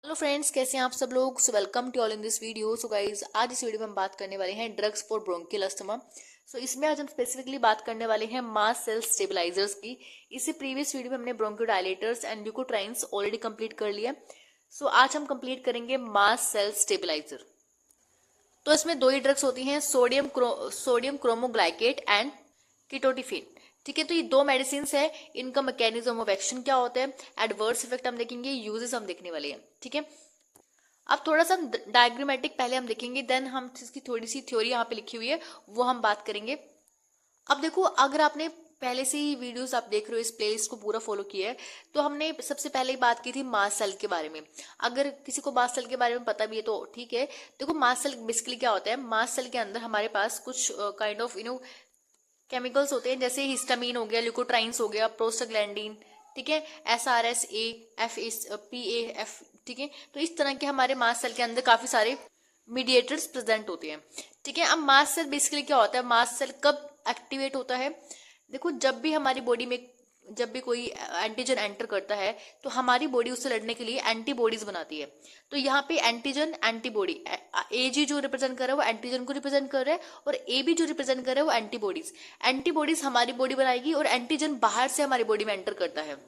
Hello friends, कैसे हैं आप सब लोग। So welcome to all in this video. So guys, आज इस वीडियो में हम बात करने वाले हैं drugs for bronchial asthma. So इसमें आज हम स्पेसिफिकली बात करने वाले हैं मास सेल स्टेबलाइजर्स की। इससे प्रीवियस वीडियो में हमने bronchodilators and leukotrienes already complete कर लिया। सो आज हम कंप्लीट करेंगे मास सेल स्टेबलाइजर। तो इसमें दो ही ड्रग्स होती हैं, सोडियम क्रोमोग्लाइकेट एंड कीटोटिफिन। ठीक है, तो ये दो मेडिसिन है। इनका मैकेनिज्म ऑफ एक्शन क्या होता है, एडवर्स इफेक्ट हम देखेंगे, यूजेस हम देखने वाले हैं। ठीक है, अब थोड़ा सा डायग्रामेटिक पहले हम देखेंगे, देन हम इसकी थोड़ी सी थ्योरी यहाँ पे लिखी हुई है वो हम बात करेंगे। अब देखो, अगर आपने पहले से ही वीडियोस आप देख रहे हो, इस प्लेलिस्ट को पूरा फॉलो किया है, तो हमने सबसे पहले ही बात की थी मास्ट सेल के बारे में। अगर किसी को मास्ट सेल के बारे में पता भी है तो ठीक है। देखो, मास्ट सेल बेसिकली क्या होता है, मास्ट सेल के अंदर हमारे पास कुछ काइंड ऑफ केमिकल्स होते हैं, जैसे हिस्टामीन हो गया, ल्यूकोट्राइन्स हो गया, प्रोस्टाग्लैंडिन, ठीक है, SRSA, PAF, ठीक है। तो इस तरह के हमारे मास्ट सेल के अंदर काफी सारे मीडिएटर्स प्रेजेंट होते हैं। ठीक है, अब मास्ट सेल बेसिकली क्या होता है, मास्ट सेल कब एक्टिवेट होता है। देखो, जब भी हमारी बॉडी में जब भी कोई एंटीजन एंटर करता है तो हमारी बॉडी उससे लड़ने के लिए एंटीबॉडीज बनाती है। तो यहाँ पे एंटीजन एंटीबॉडी, ए जी जो रिप्रेजेंट कर रहा है वो एंटीजन को रिप्रेजेंट कर रहा है, और ए बी जो रिप्रेजेंट कर रहा है वो एंटीबॉडीज। एंटीबॉडीज हमारी बॉडी बनाएगी और एंटीजन बाहर से हमारी बॉडी में एंटर करता है।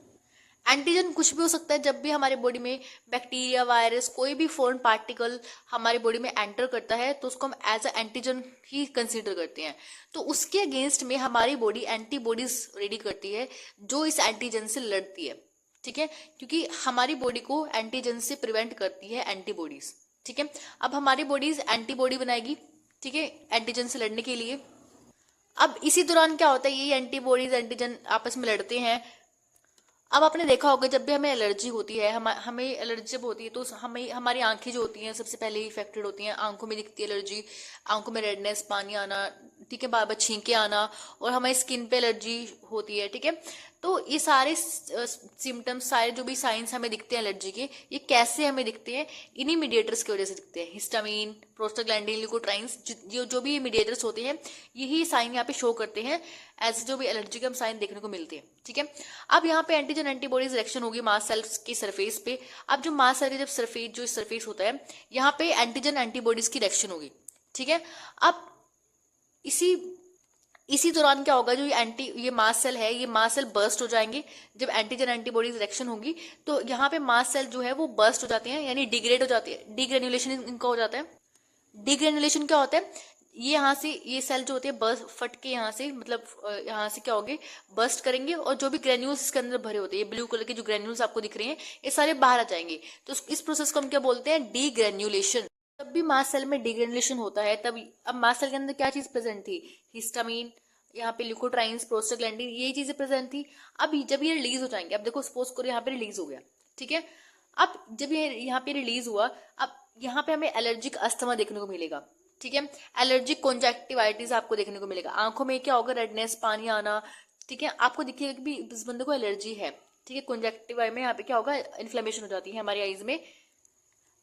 एंटीजन कुछ भी हो सकता है। जब भी हमारे बॉडी में बैक्टीरिया, वायरस, कोई भी फॉरेन पार्टिकल हमारे बॉडी में एंटर करता है तो उसको हम एज अ एंटीजन ही कंसीडर करते हैं। तो उसके अगेंस्ट में हमारी बॉडी एंटीबॉडीज रेडी करती है जो इस एंटीजन से लड़ती है। ठीक है, क्योंकि हमारी बॉडी को एंटीजन से प्रिवेंट करती है एंटीबॉडीज। ठीक है, अब हमारी बॉडीज एंटीबॉडी बनाएगी, ठीक है, एंटीजन से लड़ने के लिए। अब इसी दौरान क्या होता है, ये एंटीबॉडीज एंटीजन आपस में लड़ते हैं। अब आपने देखा होगा, जब भी हमें एलर्जी होती है, हमें एलर्जी जब होती है तो हमें हमारी आंखें जो होती हैं सबसे पहले इफेक्टेड होती हैं। आंखों में दिखती है एलर्जी, आंखों में रेडनेस, पानी आना, ठीक है, बार बार छींके आना, और हमारी स्किन पे एलर्जी होती है। ठीक है, तो ये सारे सिम्टम्स, सारे जो भी साइंस हमें दिखते हैं एलर्जी के, ये कैसे हमें दिखते हैं, इन्हीं मीडिएटर्स की वजह से दिखते हैं। हिस्टामीन, प्रोस्टाग्लैंडिन, ल्यूकोट्राइन्स, जो भी मीडिएटर्स होते हैं, यही साइन यहाँ पे शो करते हैं एज जो भी एलर्जी के हम साइन देखने को मिलते हैं। ठीक है, अब यहाँ पे एंटीजन एंटीबॉडीज रिएक्शन होगी मास्ट सेल्स की सरफेस पे। अब जो मास्ट सेल का जब सरफेस, जो सरफेस होता है, यहाँ पे एंटीजन एंटीबॉडीज की रिएक्शन होगी। ठीक है, अब इसी इसी दौरान क्या होगा, जो ये मास्ट सेल है, ये मास्ट सेल बर्स्ट हो जाएंगे। जब एंटीजन एंटीबॉडीज रिएक्शन होगी तो यहाँ पे मास्ट सेल जो है वो बर्स्ट हो जाते हैं, यानी डिग्रेड हो जाती है, डिग्रेन्युलेशन इनका हो जाता है। डिग्रेनुलेशन क्या होता है, ये यहाँ से ये सेल जो होते हैं बर्स्ट फट के यहाँ से, मतलब यहाँ से क्या होंगे, बर्स्ट करेंगे, और जो भी ग्रेन्यूल्स इसके अंदर भरे होते हैं, ये ब्लू कलर के जो ग्रेन्यूल्स आपको दिख रहे हैं, ये सारे बाहर आ जाएंगे। तो इस प्रोसेस को हम क्या बोलते हैं, डीग्रेन्युलेशन। जब भी मास्ट सेल में डीग्रेनुलेशन होता है तब, अब मास्ट सेल के अंदर क्या चीज प्रेजेंट थी, हिस्टामीन, यहाँ पे ल्यूकोट्राइन्स, प्रोस्टाग्लैंडिन, ये चीजें प्रेजेंट थी। अब जब ये रिलीज हो जाएंगे, अब देखो सपोज करो यहाँ पे रिलीज हो गया, ठीक है, अब जब ये यहाँ पे रिलीज हुआ, अब यहाँ पे हमें एलर्जिक अस्थमा देखने को मिलेगा। ठीक है, एलर्जिक कॉन्जेक्टिवाइटिस आपको देखने को मिलेगा, आंखों में क्या होगा, रेडनेस, पानी आना। ठीक है, आपको दिखेगा कि भी इस बंदे को एलर्जी है। ठीक है, कॉन्जेक्टिवा में यहाँ पे क्या होगा, इन्फ्लेमेशन हो जाती है हमारी आईज में।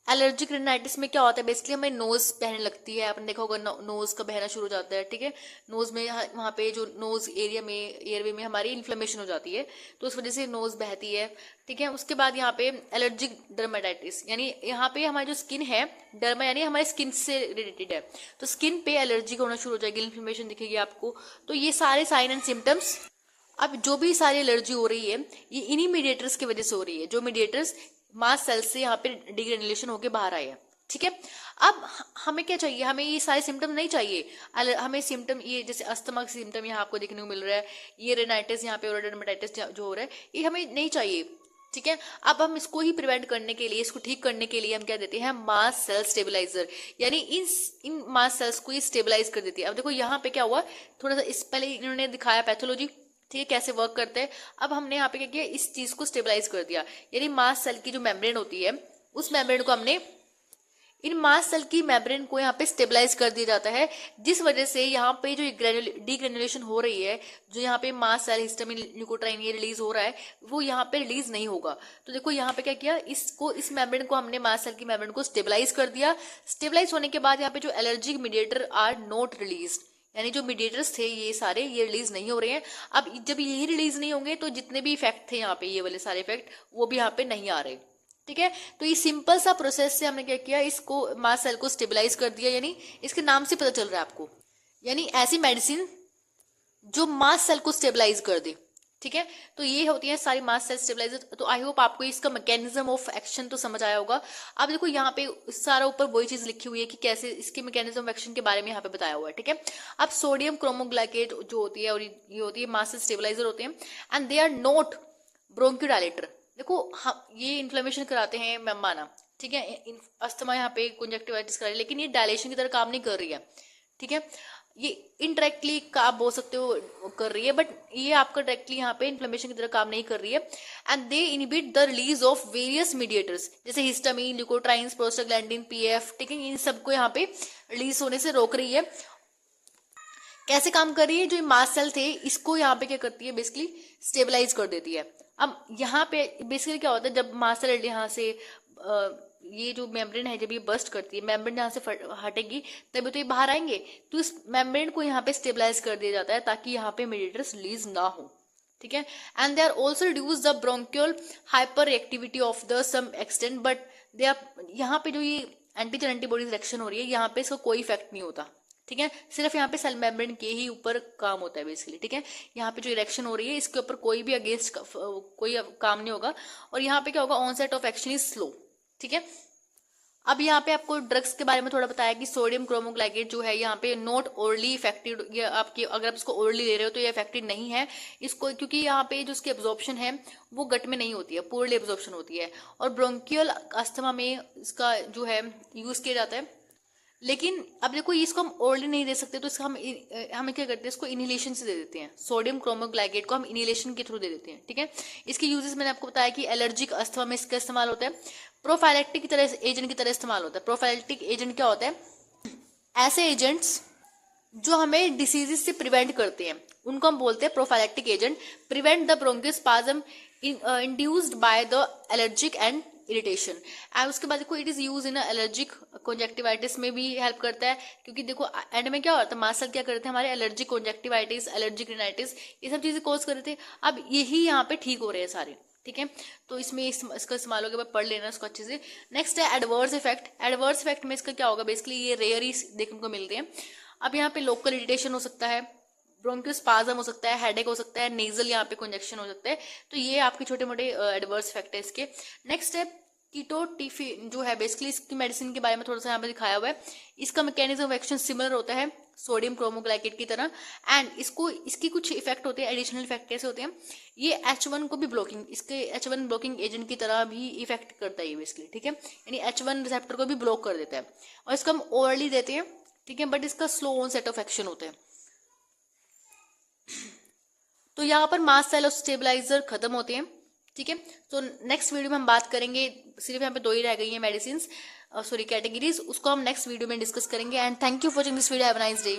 एलर्जिक रिनाइटिस में क्या होता है, बेसिकली हमें नोज बहने लगती है, आपने देखा होगा नोज का बहना शुरू हो जाता है। ठीक है, नोज में वहाँ पे जो नोज एरिया में, एयरवे में हमारी इन्फ्लेमेशन हो जाती है, तो उस वजह से नोज बहती है। ठीक है, उसके बाद यहाँ पे एलर्जिक डर्मेटाइटिस, यानी यहाँ पे हमारी जो स्किन है, डर्मा यानी हमारे स्किन से रिलेटेड है, तो स्किन पे एलर्जी होना शुरू हो जाएगी, इन्फ्लेमेशन दिखेगी आपको। तो ये सारे साइन एंड सिम्टम्स, अब जो भी सारी एलर्जी हो रही है, ये इन्हीं मीडिएटर्स की वजह से हो रही है, जो मीडिएटर्स मास्ट सेल से यहाँ पे डिग्रेनुलेशन होके बाहर आए हैं। ठीक है, अब हमें क्या चाहिए, हमें ये सारे सिम्टम नहीं चाहिए। हमें सिम्टम, ये जैसे अस्थमा के सिम्टम यहाँ आपको देखने को मिल रहा है, ये रेनाइटिस यहाँ पे, डर्मेटाइटिस जो हो रहा है, ये हमें नहीं चाहिए। ठीक है, अब हम इसको ही प्रिवेंट करने के लिए, इसको ठीक करने के लिए हम क्या देते हैं, मास्ट सेल स्टेबलाइजर, यानी इन मास्ट सेल्स को ये स्टेबलाइज कर देती है। अब देखो यहाँ पे क्या हुआ, थोड़ा सा इस पहले इन्होंने दिखाया पैथोलॉजी, ठीक है, कैसे वर्क करते हैं। अब हमने यहाँ पे क्या किया, इस चीज को स्टेबलाइज कर दिया, यानी मास्ट सेल की जो मेम्ब्रेन होती है, उस मेम्ब्रेन को हमने, इन मास्ट सेल की मेम्ब्रेन को यहाँ पे स्टेबलाइज कर दिया जाता है, जिस वजह से यहाँ पे जो डीग्रेनुलेशन हो रही है, जो यहाँ पे मास्ट सेल, हिस्टामिन, ल्यूकोट्राइन ये रिलीज हो रहा है, वो यहाँ पे रिलीज नहीं होगा। तो देखो यहाँ पे क्या किया, इस मेम्ब्रेन को हमने, मास्ट सेल की मेम्ब्रेन को स्टेबलाइज कर दिया। स्टेबलाइज होने के बाद यहाँ पे जो allergic mediator are not release, यानी जो मीडिएटर्स थे ये सारे, ये रिलीज नहीं हो रहे हैं। अब जब यही रिलीज नहीं होंगे तो जितने भी इफेक्ट थे यहाँ पे, ये वाले सारे इफेक्ट, वो भी यहाँ पे नहीं आ रहे। ठीक है। तो ये सिंपल सा प्रोसेस से हमने क्या किया, इसको मास्ट सेल को स्टेबलाइज कर दिया, यानी इसके नाम से पता चल रहा है आपको, यानी ऐसी मेडिसिन जो मास्ट सेल को स्टेबलाइज कर दे। ठीक है, तो ये होती है सारी मास्ट सेल स्टेबलाइजर। तो आई होप आपको इसका मैकेनिज्म ऑफ एक्शन तो समझ आया होगा। अब देखो यहाँ पे सारा ऊपर वही चीज लिखी हुई है कि कैसे इसके मैकेनिज्म ऑफ एक्शन के बारे में यहाँ पे बताया हुआ है। ठीक है, अब सोडियम क्रोमोग्लाइकेट जो होती है और ये होती है मास्ट सेल स्टेबलाइजर होते हैं, एंड दे आर नॉट ब्रोंकियोडायलेटर। देखो हम ये इन्फ्लेमेशन कराते हैं मैं माना, ठीक है, अस्थमा यहाँ पे कंजक्टिवाइटिस करा रही है, लेकिन ये डायलेशन की तरह काम नहीं कर रही है। ठीक है, ये इनडायरेक्टली का आप बोल सकते हो कर रही है, बट ये आपका डायरेक्टली यहाँ पे इन्फ्लेमेशन की तरह काम नहीं कर रही है। And they inhibit the release of various mediators जैसे हिस्टामिन, ल्यूकोट्राइन्स, प्रोस्टाग्लैंडिन, पीएफ। ठीक है, इन सबको यहाँ पे रिलीज होने से रोक रही है। कैसे काम कर रही है, जो मास्ट सेल थे इसको यहाँ पे क्या करती है, बेसिकली स्टेबलाइज कर देती है। अब यहाँ पे बेसिकली क्या होता है, जब मास्ट सेल यहाँ से ये जो मेम्ब्रेन है जब ये बस्ट करती है, मेम्ब्रेन यहाँ से हटेगी तभी तो ये बाहर आएंगे, तो इस मेम्ब्रेन को यहाँ पे स्टेबलाइज कर दिया जाता है ताकि यहाँ पे मीडिएटर्स रिलीज ना हो। ठीक है, and they are also reduce the bronchial hyper activity of the some extent, but they are यहाँ पे जो ये एंटीजन एंटीबॉडीज रिएक्शन हो रही है यहाँ पे इसका कोई इफेक्ट नहीं होता। ठीक है, सिर्फ यहाँ पे सेल मेम्ब्रेन के ही ऊपर काम होता है बेसिकली। ठीक है, यहाँ पे जो इरेक्शन हो रही है इसके ऊपर कोई भी अगेंस्ट कोई काम नहीं होगा, और यहाँ पे क्या होगा, onset of action is slow. ठीक है, अब यहाँ पे आपको ड्रग्स के बारे में थोड़ा बताया कि सोडियम क्रोमोग्लाइकेट जो है यहाँ पे नॉट ओरली इफेक्टिव, ये आपकी अगर आप इसको ओरली ले रहे हो तो ये इफेक्टिव नहीं है इसको, क्योंकि यहाँ पे जो इसकी एब्जॉर्प्शन है वो गट में नहीं होती है, पूर्ली एब्जॉर्प्शन होती है, और ब्रोंकियल अस्थमा में इसका जो है यूज किया जाता है। लेकिन अब देखो इसको हम ओरली नहीं दे सकते, तो इसका हम क्या करते हैं, इसको इनहेलेशन से दे देते हैं। सोडियम क्रोमोग्लाइकेट को हम इनहेलेशन के थ्रू दे देते हैं। ठीक है, इसके यूजेस मैंने आपको बताया कि एलर्जिक अस्थमा में इसका इस्तेमाल होता है, प्रोफाइलेक्टिक की तरह एजेंट की तरह इस्तेमाल होता है। प्रोफाइलेक्टिक एजेंट क्या होता है, ऐसे एजेंट्स जो हमें डिसीजेस से प्रिवेंट करते हैं उनको हम बोलते हैं prophylactic agent. Prevent the bronchospasm induced by the allergic and irritation. And उसके बाद देखो it is use in allergic conjunctivitis में भी हेल्प करता है, क्योंकि देखो एंड में क्या होता है, मास्ट सेल क्या करते हैं, हमारे एलर्जिक कंजक्टिवाइटिस, एलर्जिक रिनाइटिस, ये सब चीजें कॉज कर रहे थे, अब यही यहाँ पे ठीक हो रहे हैं सारे। ठीक है, तो इसमें इसका इस्तेमाल होगा, पढ़ लेना इसको अच्छे से। नेक्स्ट है एडवर्स इफेक्ट। एडवर्स इफेक्ट में इसका क्या होगा, बेसिकली ये रेयर ही देखने को मिलते हैं। अब यहाँ पे लोकल इरिटेशन हो सकता है, ब्रोंकोस्पाज्म हो सकता है, हेडेक हो सकता है, नेजल यहाँ पे कंजक्शन हो सकता है, तो ये आपके छोटे मोटे एडवर्स इफेक्ट है इसके। नेक्स्ट है कीटोटिफी जो है, बेसिकली इसकी मेडिसिन के बारे में थोड़ा सा यहाँ पे दिखाया हुआ है। इसका मैकेनिज्म ऑफ एक्शन सिमिलर होता है सोडियम क्रोमोग्लाइकेट की तरह, एंड इसकी कुछ इफेक्ट होते हैं, एडिशनल इफेक्ट कैसे होते हैं, ये H1 को भी ब्लॉकिंग, इसके H1 ब्लॉकिंग एजेंट की तरह भी इफेक्ट करता है बेसिकली। ठीक है, यानी H1 रिसेप्टर को भी ब्लॉक कर देता है, और इसको हम ओरली देते हैं। ठीक है, बट इसका स्लो ऑनसेट ऑफ एक्शन होता है। तो यहाँ पर मास्ट सेल स्टेबलाइजर खत्म होते हैं। ठीक है, तो नेक्स्ट वीडियो में हम बात करेंगे, सिर्फ यहाँ पे 2 ही रह गई है मेडिसिन, सॉरी कैटेगरीज, उसको हम नेक्स्ट वीडियो में डिस्कस करेंगे। And thank you for watching this video, have a nice day.